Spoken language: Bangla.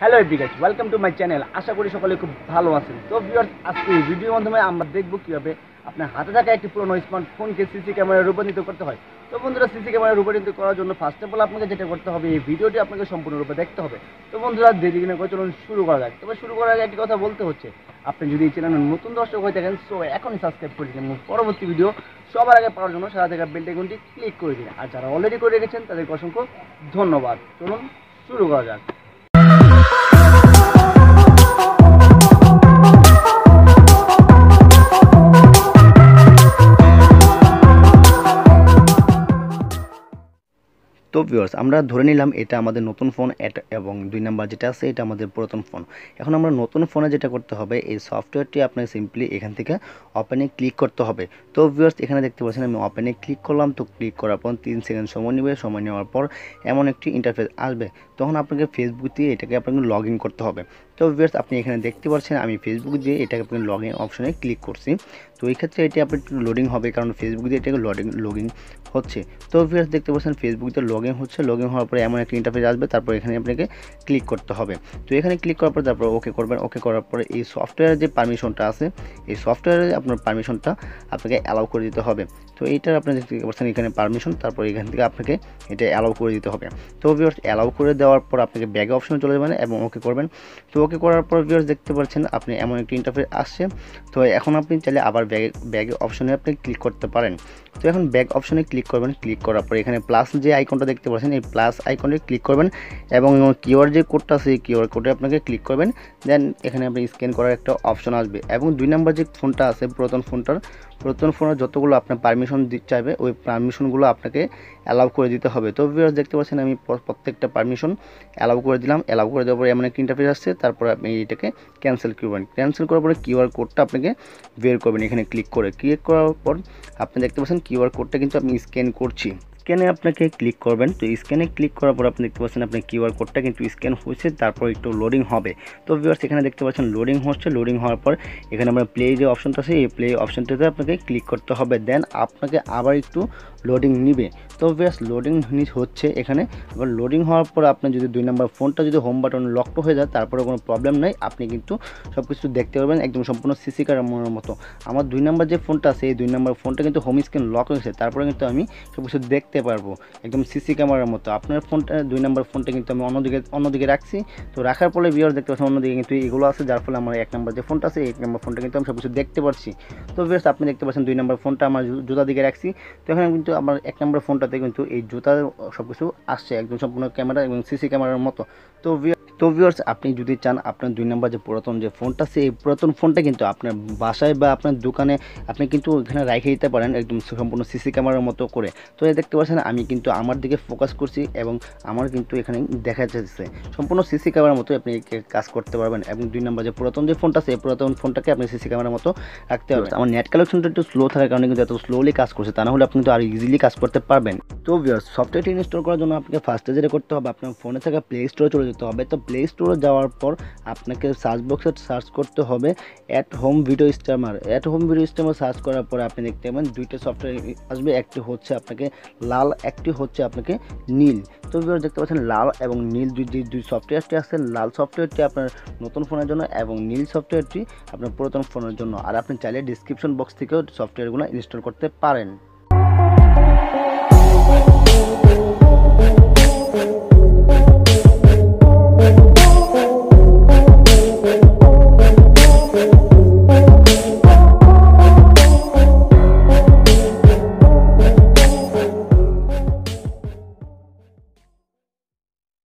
Hello every guys, welcome to my channel. আশা করি সকলে খুব ভালো আছেন। তো ভিউয়ার্স, আজকে এই ভিডিওর মাধ্যমে আমরা দেখব কীভাবে আপনার হাতে থাকা একটি পুরোনো স্মার্টফোনকে সিসি ক্যামেরায় রূপান্তরিত করতে হয়। তো বন্ধুরা, সিসি ক্যামেরায় রূপান্তরিত করার জন্য ফার্স্ট অফ অল আপনাকে যেটা করতে হবে, এই ভিডিওটি আপনাকে সম্পূর্ণরূপে দেখতে হবে। তো বন্ধুরা, দেরি না করে চলুন শুরু করা যাক। তবে শুরু করার আগে একটি কথা বলতে হচ্ছে, আপনি যদি এই চ্যানেলের নতুন দর্শক হয়ে থাকেন, সো এখনই সাবস্ক্রাইব করে দিন এবং পরবর্তী ভিডিও সবার আগে পাওয়ার জন্য সারা থেকে বেল আইকনটি ক্লিক করে দিন। আর যারা অলরেডি করে রেখেছেন তাদেরকে অসংখ্য ধন্যবাদ। চলুন শুরু করা যাক। তো ভিউয়ার্স, আমরা ধরে নিলাম এটা আমাদের নতুন ফোন, এবং 2 নাম্বার যেটা আছে এটা আমাদের পুরাতন ফোন। এখন আমরা নতুন ফোনে যেটা করতে হবে, এই সফটওয়্যারটি আপনাকে সিম্পলি এখান থেকে ওপেনে ক্লিক করতে হবে। তো ভিউয়ার্স, এখানে দেখতে পাচ্ছেন আমি ওপেনে ক্লিক করলাম। তো ক্লিক করার পর 3 সেকেন্ড সময় নেবে। সময় নেওয়ার পর এমন একটি ইন্টারফেস আসবে। তখন আপনাকে ফেসবুক দিয়ে এটাকে আপনাকে লগ ইন করতে হবে। তো ভিউয়ার্স, আপনি এখানে দেখতে পাচ্ছেন আমি ফেসবুক দিয়ে এটাকে আপনি লগ ইন অপশনে ক্লিক করছি। তো এই ক্ষেত্রে এটি আপনার লোডিং হবে, কারণ ফেসবুক দিয়ে এটাকে লগ ইন হচ্ছে। তো ভিউয়ার্স, দেখতে পাচ্ছেন ফেসবুক দিয়ে লগ ইন হচ্ছে। লগ ইন হওয়ার পরে এমন একটা ইন্টারফেস আসবে, তারপর এখানে আপনাকে ক্লিক করতে হবে। তো এখানে ক্লিক করার পর তারপর ওকে করবেন। ওকে করার পরে এই সফটওয়্যারের যে পারমিশনটা আছে, এই সফটওয়্যারে আপনার পারমিশনটা আপনাকে অ্যালাউ করে দিতে হবে। তো এইটার আপনি দেখতে পাচ্ছেন এখানে পারমিশন, তারপর এখান থেকে আপনাকে এটা অ্যালাউ করে দিতে হবে। তো ভিউয়ার্স, অ্যালাউ করে দেওয়ার পর আপনাকে ব্যাগে অপশনে চলে যাবেন এবং ওকে করবেন। তো ওকে করার পর ভিউয়ার্স, দেখতে পাচ্ছেন আপনি এমন একটি ইন্টারফেস আসছে। তো এখন আপনি চাইলে আবার ব্যাগে অপশনে আপনি ক্লিক করতে পারেন। তো এখন ব্যাক অপশনে ক্লিক করবেন। ক্লিক করার পর এখানে প্লাস যে আইকনটা দেখতে পাচ্ছেন, এই প্লাস আইকনে ক্লিক করবেন এবং কিউআর যে কোডটা আছে, এই কিউআর কোডে আপনাকে ক্লিক করবেন। দেন এখানে আপনি স্ক্যান করার একটা অপশন আসবে এবং 2 নাম্বার যে ফোনটা আছে পুরাতন ফোনের যতগুলো আপনার পারমিশন চাইবে, ওই পারমিশনগুলো আপনাকে অ্যালাউ করে দিতে হবে। তো ভিউয়ার্স, দেখতে পাচ্ছেন আমি প্রত্যেকটা পারমিশন অ্যালাউ করে দিলাম। অ্যালাউ করে দেওয়ার পরে এমন একটা ইন্টারফেস আসছে। তারপর আপনি এটাকে ক্যান্সেল করবেন। ক্যান্সেল করার পরে কিউআর কোডটা আপনাকে বের করবেন। এখানে ক্লিক করার পর আপনি দেখতে পাচ্ছেন কিউআর কোডটা কিন্তু আমি স্ক্যান করছি। স্ক্যানে আপনাকে ক্লিক করবেন। তো স্ক্যানে ক্লিক করার পর আপনি দেখতে পাচ্ছেন আপনার কিউআর কোডটা কিন্তু স্ক্যান হয়েছে। তারপর একটু লোডিং হবে। তো ভিউয়ার্স, এখানে দেখতে পাচ্ছেন লোডিং হচ্ছে। লোডিং হওয়ার পর এখানে আমরা প্লে যে অপশনটা আছে, এই প্লে অপশনটাতে আপনাকে ক্লিক করতে হবে। দেন আপনাকে আবার একটু লোডিং নিবে। তো ভিউয়ার্স, লোডিং হচ্ছে এখানে। আবার লোডিং হওয়ার পর আপনি যদি 2 নাম্বার ফোনটা যদি হোম বাটন লকড হয়ে যায়, তারপরে কোনো প্রবলেম নাই, আপনি কিন্তু সব কিছু দেখতে পারবেন একদম সম্পূর্ণ সিসি ক্যামেরার মতো। আমার 2 নাম্বার যে ফোনটা আছে, এই 2 নাম্বার ফোনটা কিন্তু হোম স্ক্রিন লক হয়েছে, তারপরে কিন্তু আমি সব কিছু দেখতে পারবো একদম সিসি ক্যামেরার মতো। আপনার ফোনটা 2 নাম্বার ফোনটা কিন্তু আমি অন্যদিকে রাখছি। তো রাখার পরে ভিউয়ার্স, দেখতে পাচ্ছেন অন্যদিকে কিন্তু এগুলো আছে, যার ফলে আমার 1 নাম্বার যে ফোনটা আছে, 1 নাম্বার ফোনটা কিন্তু আমি সব কিছু দেখতে পাচ্ছি। তো ভিউয়ার্স, আপনি দেখতে পাচ্ছেন 2 নাম্বার ফোনটা আমার জুতা দিকে রাখছি। তো এখানে কিন্তু আমার 1 নাম্বার ফোনটাতে কিন্তু এই জুতার সব কিছু আসছে একদম সম্পূর্ণ ক্যামেরা এবং সিসি ক্যামেরার মতো। তো ভিউয়ার্স, আপনি যদি চান আপনার 2 নাম্বার যে পুরাতন যে ফোনটা আছে, এই পুরাতন ফোনটা কিন্তু আপনার বাসায় বা আপনার দোকানে আপনি কিন্তু এখানে রেখে দিতে পারেন একদম সম্পূর্ণ সিসি ক্যামেরার মতো করে। তো এই দেখতে পাচ্ছেন আমি কিন্তু আমার দিকে ফোকাস করছি এবং আমার কিন্তু এখানে দেখা যাচ্ছে সম্পূর্ণ সিসি ক্যামেরার মতো আপনি কাজ করতে পারবেন। এবং 2 নাম্বার যে পুরাতন যে ফোনটা আছে, এই পুরাতন ফোনটাকে আপনি সিসি ক্যামেরার মতো রাখতে পারবেন। আমার নেট কালেকশনটা একটু স্লো থাকার কারণে কিন্তু এত স্লোলি কাজ করছে, তা না হলে আপনি কিন্তু আরও ইজিলি কাজ করতে পারবেন। তো ভিউয়ার্স, সফটওয়্যারটি ইনস্টল করার জন্য আপনাকে ফার্স্টে যেটা করতে হবে, আপনার ফোনে থাকা প্লে স্টোরে চলে যেতে হবে। তো প্লে স্টোরে যাওয়ার পর আপনাকে সার্চ বক্সে সার্চ করতে হবে at home video streamer. At home video streamer search করার পরে আপনি দেখতে পাবেন 2টা সফটওয়্যার আসবে। একটি হচ্ছে আপনাকে লাল, একটি হচ্ছে আপনাকে নীল। তো ভিউয়ার্স, দেখতে পাচ্ছেন লাল এবং নীল দুই সফটওয়্যারটি আছে। লাল সফটওয়্যারটি আপনার নতুন ফোনের জন্য এবং নীল সফটওয়্যারটি আপনার পুরাতন ফোনের জন্য। আর আপনি চাইলে ডিসক্রিপশন বক্স থেকেও সফটওয়্যারগুলো ইনস্টল করতে পারেন।